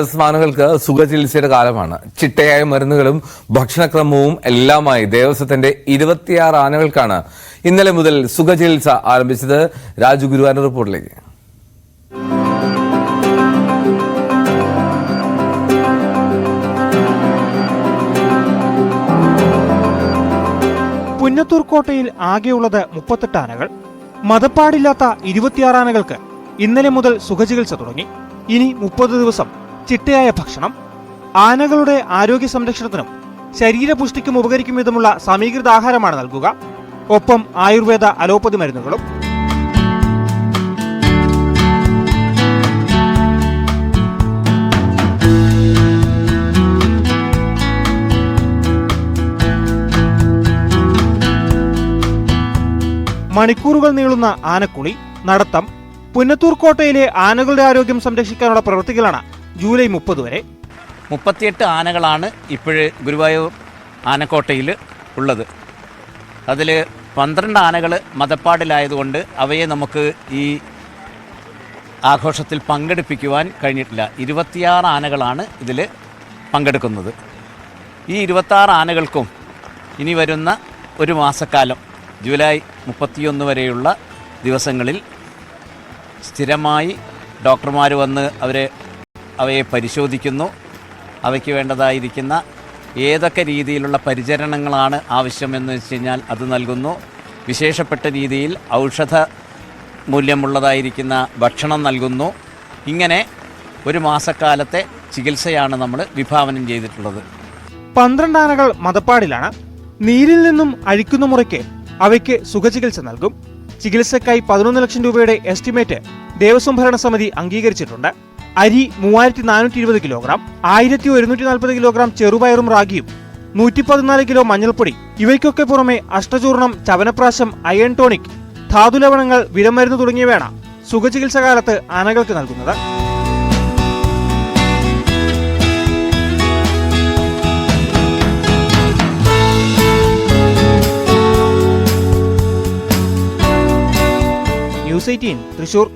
ആനകൾക്ക് സുഖചികിത്സയുടെ കാലമാണ്. ചിട്ടയായ മരുന്നുകളും ഭക്ഷണക്രമവും എല്ലാമായി ദേവസ്വത്തിന്റെ 26 ആനകൾക്കാണ് ഇന്നലെ മുതൽ സുഖചികിത്സ ആരംഭിച്ചത്. രാജു ഗുരുവായൂർ റിപ്പോർട്ടിലേക്ക്. പുന്നത്തൂർ കോട്ടയിൽ ആകെയുള്ളത് 38 ആനകൾ. മതപ്പാടില്ലാത്ത 26 ആനകൾക്ക് ഇന്നലെ മുതൽ സുഖചികിത്സ തുടങ്ങി. ഇനി 30 ദിവസം ചിട്ടയായ ഭക്ഷണം, ആനകളുടെ ആരോഗ്യ സംരക്ഷണത്തിനും ശരീരപുഷ്ടിക്കും ഉപകരിക്കും വിധമുള്ള സമീകൃത ആഹാരമാണ് നൽകുക. ഒപ്പം ആയുർവേദ അലോപ്പതി മരുന്നുകളും. മണിക്കൂറുകൾ നീളുന്ന ആനക്കുളി, നടത്തം. പുന്നത്തൂർ കോട്ടയിലെ ആനകളുടെ ആരോഗ്യം സംരക്ഷിക്കാനുള്ള പ്രവൃത്തികളാണ് ജൂലൈ 30 വരെ. 38 ആനകളാണ് ഇപ്പോഴ് ഗുരുവായൂർ ആനക്കോട്ടയിൽ ഉള്ളത്. അതിൽ 12 ആനകൾ മതപ്പാടിലായതുകൊണ്ട് അവയെ നമുക്ക് ഈ ആഘോഷത്തിൽ പങ്കെടുപ്പിക്കുവാൻ കഴിഞ്ഞിട്ടില്ല. 26 ആനകളാണ് ഇതിൽ പങ്കെടുക്കുന്നത്. ഈ 26 ആനകൾക്കും ഇനി വരുന്ന ഒരു മാസക്കാലം ജൂലൈ 31 വരെയുള്ള ദിവസങ്ങളിൽ സ്ഥിരമായി ഡോക്ടർമാർ വന്ന് അവയെ പരിശോധിക്കുന്നു. അവയ്ക്ക് വേണ്ടതായിരിക്കുന്ന ഏതൊക്കെ രീതിയിലുള്ള പരിചരണങ്ങളാണ് ആവശ്യമെന്ന് വെച്ച് കഴിഞ്ഞാൽ അത് നൽകുന്നു. വിശേഷപ്പെട്ട രീതിയിൽ ഔഷധ മൂല്യമുള്ളതായിരിക്കുന്ന ഭക്ഷണം നൽകുന്നു. ഇങ്ങനെ ഒരു മാസക്കാലത്തെ ചികിത്സയാണ് നമ്മൾ വിഭാവനം ചെയ്തിട്ടുള്ളത്. 12 ആനകൾ മതപ്പാടിലാണ്. നീരിൽ നിന്നും അഴിക്കുന്ന മുറയ്ക്ക് അവയ്ക്ക് സുഖചികിത്സ നൽകും. ചികിത്സയ്ക്കായി 11 ലക്ഷം രൂപയുടെ എസ്റ്റിമേറ്റ് ദേവസ്വം ഭരണസമിതി അംഗീകരിച്ചിട്ടുണ്ട്. അരി 3420 കിലോഗ്രാം, 1140 കിലോഗ്രാം ചെറുപയറും റാഗിയും, 114 കിലോ മഞ്ഞൾപ്പൊടി. ഇവയ്ക്കൊക്കെ പുറമെ അഷ്ടചൂർണം, ചവനപ്രാശം, അയൺ ടോണിക്, ധാതുലവണങ്ങൾ, വിരമരുന്ന് തുടങ്ങിയവയാണ് സുഖചികിത്സ കാലത്ത് ആനകൾക്ക് നൽകുന്നത്. ന്യൂസ് 18 തൃശൂർ.